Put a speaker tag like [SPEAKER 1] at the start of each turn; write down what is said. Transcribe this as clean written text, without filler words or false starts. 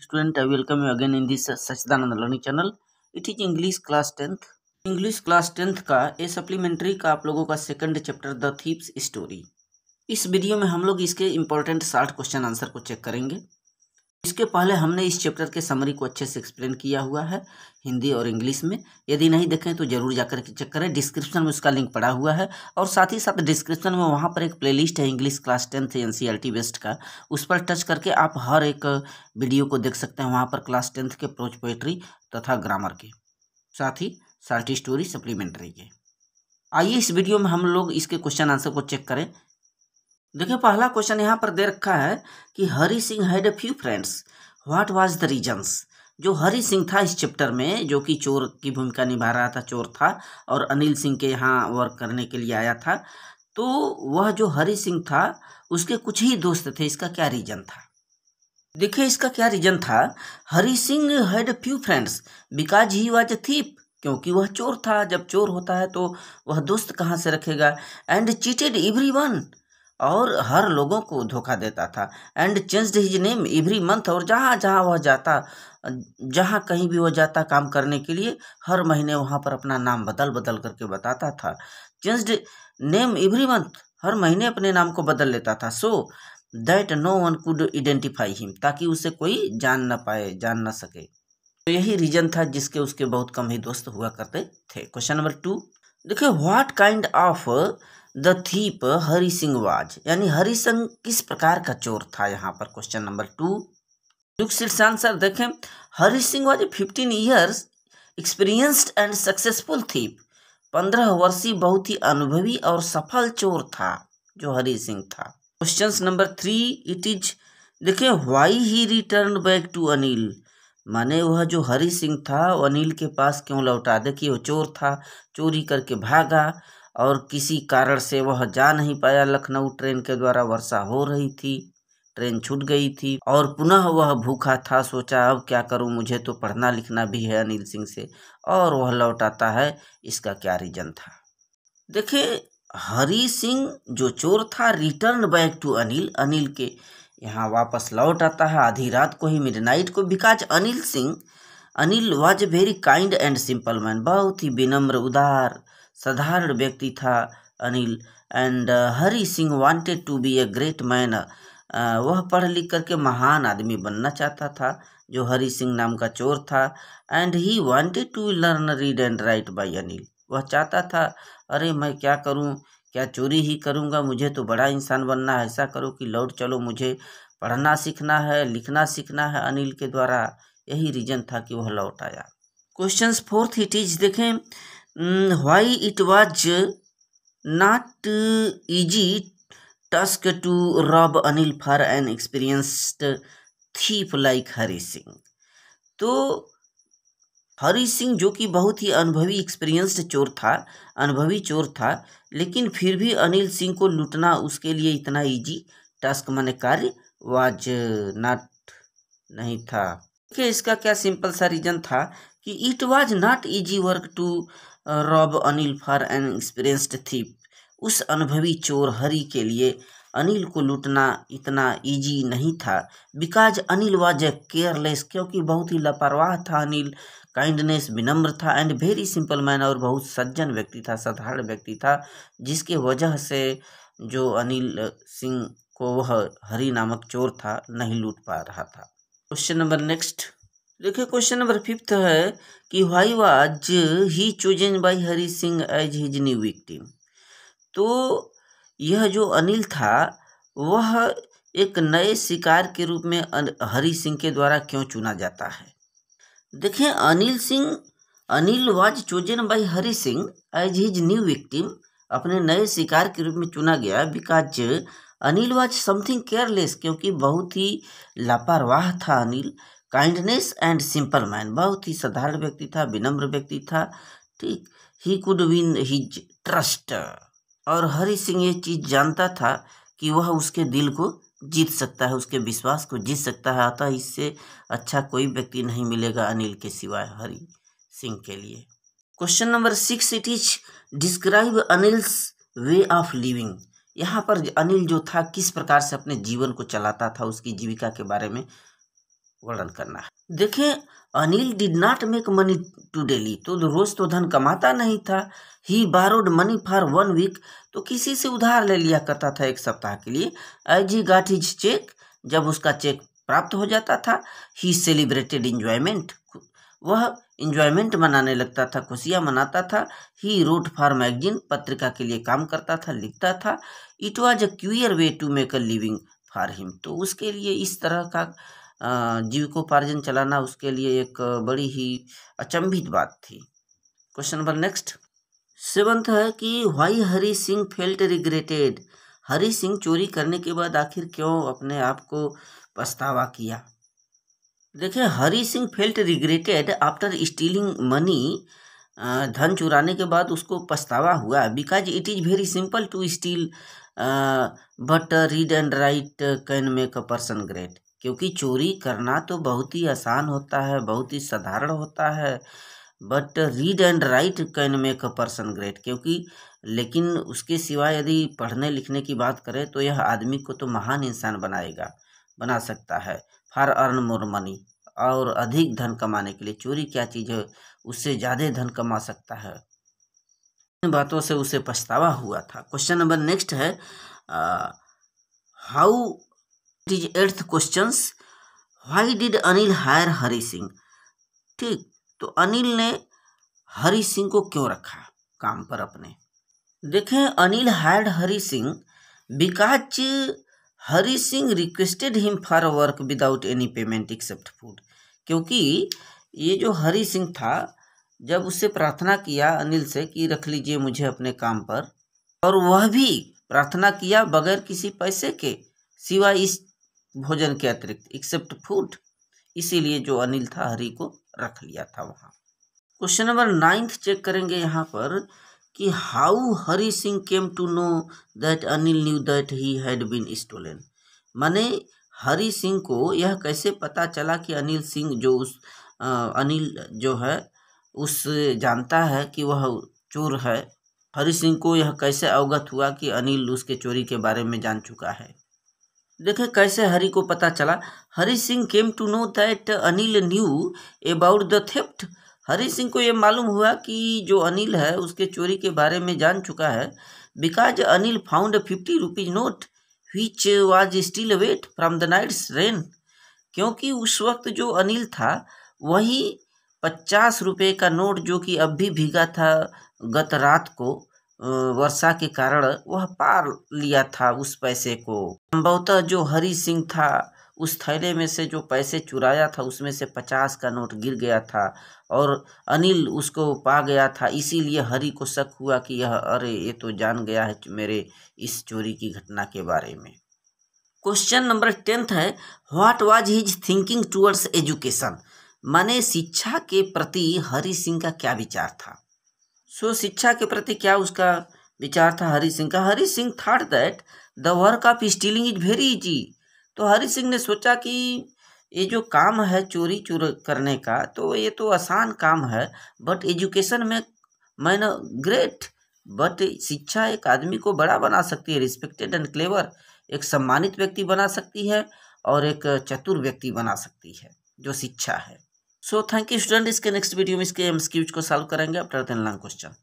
[SPEAKER 1] student, I welcome you again in this Sachidanand Learning channel. It is English class 10th. English class 10th का ए supplementary का आप लोगों का second chapter the thieves story. इस video में हम लोग इसके इम्पोर्टेंट 60 क्वेश्चन आंसर को चेक करेंगे। इसके पहले हमने इस चैप्टर के समरी को अच्छे से एक्सप्लेन किया हुआ है हिंदी और इंग्लिश में। यदि नहीं देखें तो जरूर जाकर के चेक करें, डिस्क्रिप्शन में उसका लिंक पड़ा हुआ है। और साथ ही साथ डिस्क्रिप्शन में वहाँ पर एक प्लेलिस्ट है English class 10th NCERT based का, उस पर टच करके आप हर एक वीडियो को देख सकते हैं। वहाँ पर क्लास 10th के प्रोज पोएट्री तथा ग्रामर के, साथ ही शॉर्ट स्टोरी सप्लीमेंट्री के। आइए इस वीडियो में हम लोग इसके क्वेश्चन आंसर को चेक करें। देखिए पहला क्वेश्चन यहाँ पर दे रखा है कि Hari Singh had a few friends, what was the reasons. जो हरि सिंह था इस चैप्टर में, जो कि चोर की भूमिका निभा रहा था, चोर था और अनिल सिंह के यहाँ वर्क करने के लिए आया था। तो वह जो हरि सिंह था उसके कुछ ही दोस्त थे, इसका क्या रीजन था। देखिए इसका क्या रीजन था। Hari Singh had a few friends because he was a thief, क्योंकि वह चोर था। जब चोर होता है तो वह दोस्त कहाँ से रखेगा। एंड चीटेड एवरीवन, और हर लोगों को धोखा देता था। And changed his name every month, और जहाँ जहाँ वह जाता, जहाँ कहीं भी वह जाता काम करने के लिए, हर महीने वहाँ पर अपना नाम बदल बदल करके बताता था। चेंज्ड नेम एवरी मंथ, हर महीने अपने नाम को बदल लेता था। So that no one could identify him, ताकि उसे कोई जान न पाए, जान न सके। तो यही रीजन था जिसके उसके बहुत कम ही दोस्त हुआ करते थे। क्वेश्चन नंबर 2, देखिए what kind of the thief Hari Singh was, यानी हरि सिंह किस प्रकार का चोर था। यहाँ पर क्वेश्चन नंबर 2 शीर्ष आंसर देखें। Hari Singh was 15 years experienced and successful thief, 15 वर्षीय बहुत ही अनुभवी और सफल चोर था जो हरि सिंह था। क्वेश्चन नंबर 3 इट इज, देखिए why he return back to Anil, माने वह जो हरि सिंह था वो अनिल के पास क्यों लौटा। देखिए वो चोर था, चोरी करके भागा और किसी कारण से वह जा नहीं पाया लखनऊ। ट्रेन के द्वारा वर्षा हो रही थी, ट्रेन छूट गई थी और पुनः वह भूखा था। सोचा अब क्या करूं, मुझे तो पढ़ना लिखना भी है अनिल सिंह से, और वह लौटाता है। इसका क्या रीजन था। देखिए हरि सिंह जो चोर था return back to Anil, Anil के यहाँ वापस लौट आता है आधी रात को ही, मिडनाइट को। Because Anil was very kind and simple man, बहुत ही विनम्र उदार साधारण व्यक्ति था Anil. And Hari Singh wanted to be a great man, वह पढ़ लिख करके महान आदमी बनना चाहता था जो हरि सिंह नाम का चोर था। And he wanted to learn read and write by Anil, वह चाहता था अरे मैं क्या करूं, क्या चोरी ही करूंगा, मुझे तो बड़ा इंसान बनना है। ऐसा करो कि लौट चलो, मुझे पढ़ना सीखना है, लिखना सीखना है अनिल के द्वारा। यही रीजन था कि वह लौट आया। क्वेश्चन 4 इट इज, देखें why it was not easy task to rob Anil for an experienced thief like Hari Singh. तो हरि सिंह जो कि बहुत ही अनुभवी एक्सपीरियंस्ड चोर था, अनुभवी चोर था, लेकिन फिर भी अनिल सिंह को लूटना उसके लिए इतना इजी टास्क माने कार्य वाज नॉट नहीं था। देखिए इसका क्या सिंपल सा रीजन था कि it was not easy work to rob Anil for an experienced thief, उस अनुभवी चोर हरि के लिए अनिल को लूटना इतना इजी नहीं था। Because Anil was a careless, क्योंकि बहुत ही लापरवाह था अनिल। काइंडनेस, विनम्र था। एंड वेरी सिंपल मैन, और बहुत सज्जन व्यक्ति था, साधारण व्यक्ति था, जिसके वजह से जो अनिल सिंह को वह हरि नामक चोर था नहीं लूट पा रहा था। क्वेश्चन नंबर नेक्स्ट, देखिए क्वेश्चन नंबर 5 है कि why was he chosen by Hari Singh as his new victim. तो यह जो अनिल था वह एक नए शिकार के रूप में हरि सिंह के द्वारा क्यों चुना जाता है। देखिए Anil was chosen by Hari Singh as his new victim, अपने नए शिकार के रूप में चुना गया। Because Anil was something careless, क्योंकि बहुत ही लापरवाह था Anil. Kindness and simple man, बहुत ही साधारण व्यक्ति था, विनम्र व्यक्ति था, ठीक। He could win his trust, और हरि सिंह ये चीज़ जानता था कि वह उसके दिल को जीत सकता है, उसके विश्वास को जीत सकता है। अतः इससे अच्छा कोई व्यक्ति नहीं मिलेगा अनिल के सिवाय हरि सिंह के लिए। Question number 6 it is, describe Anil's way of living. यहाँ पर अनिल जो था किस प्रकार से अपने जीवन को चलाता था, उसकी जीविका के बारे में वर्णन करना है। देखें, Anil did not make money to daily, तो रोज तो धन कमाता नहीं था। He borrowed money for 1 week, तो किसी से उधार ले लिया करता था 1 सप्ताह के लिए। As he got his cheque, जब उसका चेक प्राप्त हो जाता था। ही सेलिब्रेटेड इंजॉयमेंट, वह इंजॉयमेंट मनाने लगता था, खुशियाँ मनाता था। ही रोट फॉर मैगजीन, पत्रिका के लिए काम करता था, लिखता था। It was a queer way to make a living for him, तो उसके लिए इस तरह का जीविकोपार्जन चलाना उसके लिए एक बड़ी ही अचंभित बात थी। क्वेश्चन नंबर नेक्स्ट 7th है कि why Hari Singh felt regretted. Hari Singh चोरी करने के बाद आखिर क्यों अपने आप को पछतावा किया। देखिए, Hari Singh felt regretted after stealing money, धन चुराने के बाद उसको पछतावा हुआ। Because it is very simple to steal but read and write can make a person great, क्योंकि चोरी करना तो बहुत ही आसान होता है, बहुत ही साधारण होता है। But read and write can make a person great, क्योंकि लेकिन उसके सिवा यदि पढ़ने लिखने की बात करें तो यह आदमी को तो महान इंसान बना सकता है। फॉर अर्न मोर मनी, और अधिक धन कमाने के लिए। चोरी क्या चीज़ है, उससे ज़्यादा धन कमा सकता है। इन बातों से उसे पछतावा हुआ था। क्वेश्चन नंबर नेक्स्ट है how, it is 8th question, why did Anil hire Hari Singh. ठीक, तो अनिल ने हरी सिंह को क्यों रखा काम पर अपने। देखें, Anil hired Hari Singh because Hari Singh requested him for work without any payment except food, क्योंकि ये जो हरी सिंह था, जब उससे प्रार्थना किया अनिल से कि रख लीजिए मुझे अपने काम पर, और वह भी प्रार्थना किया बगैर किसी पैसे के, सिवाय इस भोजन के अतिरिक्त, एक्सेप्ट फूड, इसीलिए जो अनिल था हरी को रख लिया था वहाँ। क्वेश्चन नंबर 9th चेक करेंगे यहाँ पर कि how Hari Singh came to know that Anil knew that he had been stolen. माने हरी सिंह को यह कैसे पता चला कि अनिल सिंह जो अनिल जो है उस जानता है कि वह चोर है। हरी सिंह को यह कैसे अवगत हुआ कि अनिल उसके चोरी के बारे में जान चुका है। देखिए, कैसे हरी को पता चला। Hari Singh came to know that Anil knew about the theft. Hari Singh को ये मालूम हुआ कि जो अनिल है उसके चोरी के बारे में जान चुका है। Because Anil found 50 rupees note which was still wet from the night's rain, क्योंकि उस वक्त जो अनिल था वही 50 रुपये का नोट जो कि अब भी भीगा था गत रात को वर्षा के कारण, वह पार लिया था उस पैसे को। संभवतः जो हरी सिंह था उस थैले में से जो पैसे चुराया था उसमें से 50 का नोट गिर गया था और अनिल उसको पा गया था, इसीलिए हरी को शक हुआ कि यह अरे ये तो जान गया है मेरे इस चोरी की घटना के बारे में। क्वेश्चन नंबर 10th है what was his thinking towards education. माने शिक्षा के प्रति हरी सिंह का क्या विचार था। शिक्षा के प्रति क्या उसका विचार था हरी सिंह का। Hari Singh thought that the work of stealing is very easy. तो हरी सिंह ने सोचा कि ये जो काम है चोरी करने का तो ये तो आसान काम है, बट एजुकेशन में मैन ग्रेट। बट शिक्षा एक आदमी को बड़ा बना सकती है, रिस्पेक्टेड एंड क्लेवर, एक सम्मानित व्यक्ति बना सकती है और एक चतुर व्यक्ति बना सकती है जो शिक्षा है। Thank you student. इसके नेक्स्ट वीडियो में इसके एमसीक्यूज को सॉल्व करेंगे आफ्टर 10 लॉन्ग क्वेश्चन।